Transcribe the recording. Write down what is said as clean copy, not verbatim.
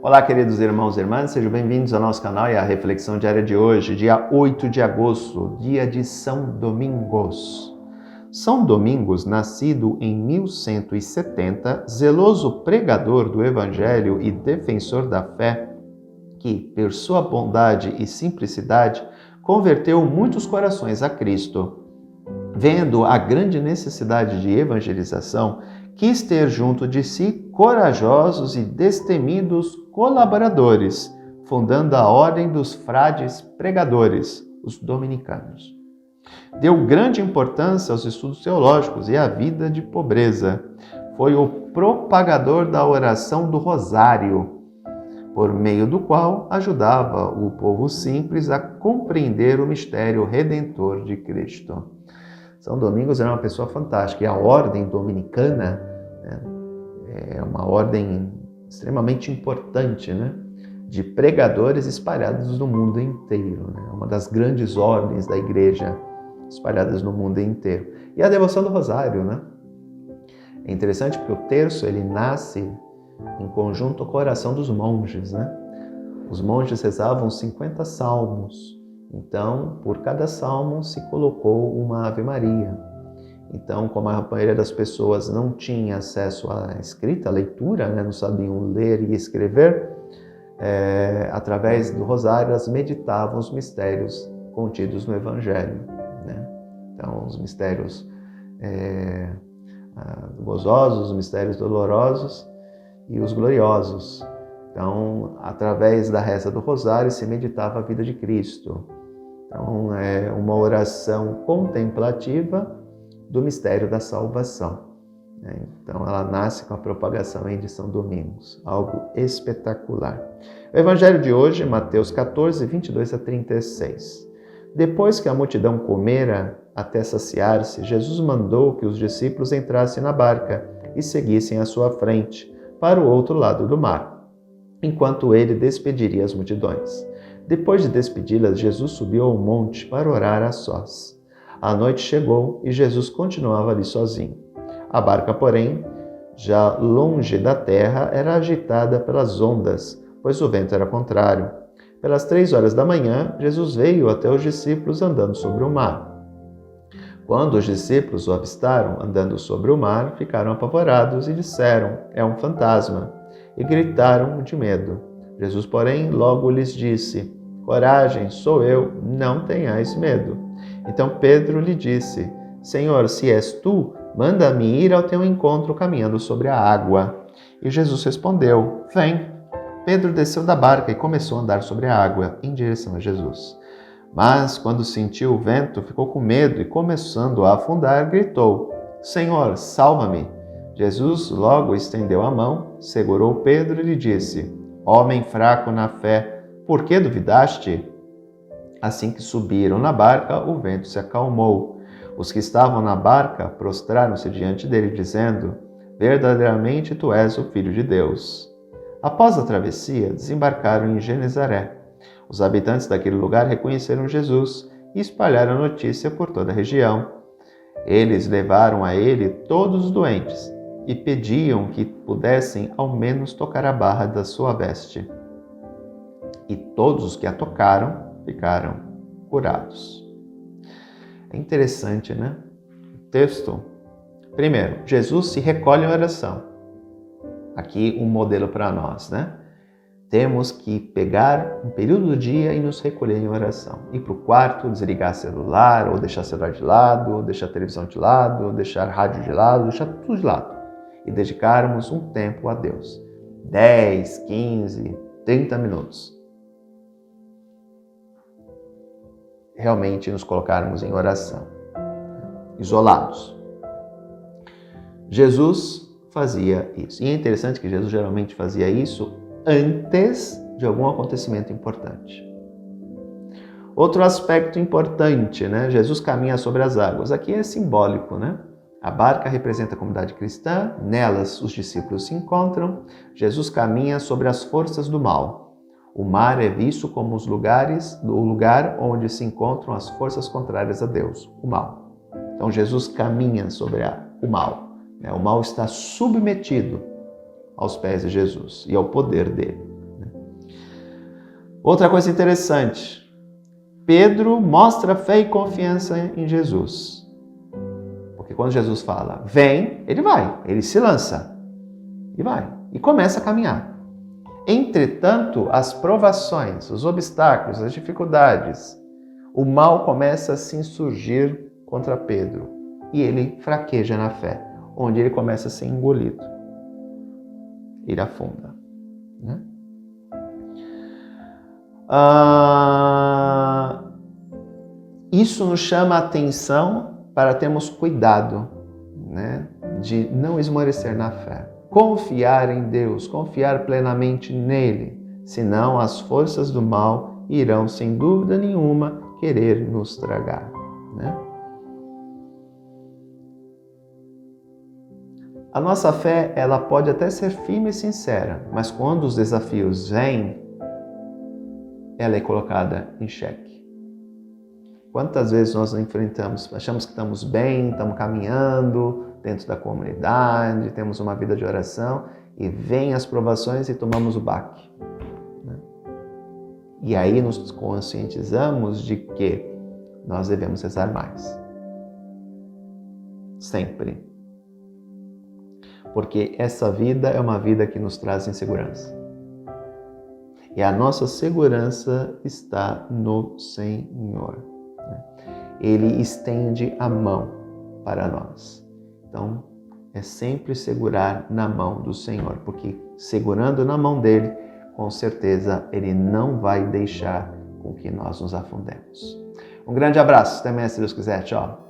Olá, queridos irmãos e irmãs, sejam bem-vindos ao nosso canal e à reflexão diária de hoje, dia 8 de agosto, dia de São Domingos. São Domingos, nascido em 1170, zeloso pregador do Evangelho e defensor da fé, que, por sua bondade e simplicidade, converteu muitos corações a Cristo. Vendo a grande necessidade de evangelização, quis ter junto de si corajosos e destemidos colaboradores, fundando a Ordem dos Frades Pregadores, os dominicanos. Deu grande importância aos estudos teológicos e à vida de pobreza. Foi o propagador da oração do Rosário, por meio do qual ajudava o povo simples a compreender o mistério redentor de Cristo. São Domingos era uma pessoa fantástica, e a ordem dominicana é uma ordem extremamente importante, de pregadores espalhados no mundo inteiro. Uma das grandes ordens da igreja espalhadas no mundo inteiro. E a devoção do Rosário. É interessante porque o terço ele nasce em conjunto com a oração dos monges. Os monges rezavam 50 salmos. Então, por cada salmo se colocou uma Ave Maria. Então, como a maioria das pessoas não tinha acesso à escrita, à leitura, não sabiam ler e escrever, através do rosário elas meditavam os mistérios contidos no Evangelho. Então, os mistérios gozosos, os mistérios dolorosos e os gloriosos. Então, através da reza do rosário se meditava a vida de Cristo. Então, é uma oração contemplativa do mistério da salvação. Então, ela nasce com a propagação de São Domingos, algo espetacular. O Evangelho de hoje, Mateus 14, 22 a 36. Depois que a multidão comera até saciar-se, Jesus mandou que os discípulos entrassem na barca e seguissem à sua frente, para o outro lado do mar, enquanto ele despediria as multidões. Depois de despedi-las, Jesus subiu ao monte para orar a sós. A noite chegou e Jesus continuava ali sozinho. A barca, porém, já longe da terra, era agitada pelas ondas, pois o vento era contrário. Pelas 3 horas da manhã, Jesus veio até os discípulos andando sobre o mar. Quando os discípulos o avistaram andando sobre o mar, ficaram apavorados e disseram: "É um fantasma!" e gritaram de medo. Jesus, porém, logo lhes disse: "Coragem, sou eu, não tenhais medo." Então Pedro lhe disse: "Senhor, se és tu, manda-me ir ao teu encontro caminhando sobre a água." E Jesus respondeu: "Vem." Pedro desceu da barca e começou a andar sobre a água em direção a Jesus. Mas, quando sentiu o vento, ficou com medo e, começando a afundar, gritou: "Senhor, salva-me!" Jesus logo estendeu a mão, segurou Pedro e lhe disse: "Homem fraco na fé, por que duvidaste?" Assim que subiram na barca, o vento se acalmou. Os que estavam na barca prostraram-se diante dele, dizendo: "Verdadeiramente tu és o Filho de Deus." Após a travessia, desembarcaram em Genezaré. Os habitantes daquele lugar reconheceram Jesus e espalharam a notícia por toda a região. Eles levaram a ele todos os doentes e pediam que pudessem ao menos tocar a barra da sua veste. E todos os que a tocaram ficaram curados. É interessante, O texto. Primeiro, Jesus se recolhe em oração. Aqui um modelo para nós, Temos que pegar um período do dia e nos recolher em oração. Ir para o quarto, desligar celular, ou deixar celular de lado, ou deixar a televisão de lado, ou deixar rádio de lado, deixar tudo de lado. E dedicarmos um tempo a Deus. 10, 15, 30 minutos. Realmente nos colocarmos em oração. Isolados. Jesus fazia isso. E é interessante que Jesus geralmente fazia isso antes de algum acontecimento importante. Outro aspecto importante, Jesus caminha sobre as águas. Aqui é simbólico, A barca representa a comunidade cristã, nelas os discípulos se encontram. Jesus caminha sobre as forças do mal. O mar é visto como o lugar onde se encontram as forças contrárias a Deus, o mal. Então Jesus caminha sobre o mal. O mal está submetido aos pés de Jesus e ao poder dele. Outra coisa interessante, Pedro mostra fé e confiança em Jesus. Porque quando Jesus fala, vem, ele vai, ele se lança e vai, e começa a caminhar. Entretanto, as provações, os obstáculos, as dificuldades, o mal começa a se insurgir contra Pedro e ele fraqueja na fé, onde ele começa a ser engolido. Ele afunda. Né? Isso nos chama a atenção para termos cuidado, né, de não esmorecer na fé. Confiar em Deus, confiar plenamente nele, senão as forças do mal irão, sem dúvida nenhuma, querer nos tragar. Né? A nossa fé, ela pode até ser firme e sincera, mas quando os desafios vêm, ela é colocada em xeque. Quantas vezes nós enfrentamos, achamos que estamos bem, estamos caminhando dentro da comunidade, temos uma vida de oração e vêm as provações e tomamos o baque. Né? E aí nos conscientizamos de que nós devemos rezar mais. Sempre. Porque essa vida é uma vida que nos traz insegurança. E a nossa segurança está no Senhor. Ele estende a mão para nós. Então, é sempre segurar na mão do Senhor, porque segurando na mão dele, com certeza ele não vai deixar com que nós nos afundemos. Um grande abraço, até amanhã, se Deus quiser. Tchau.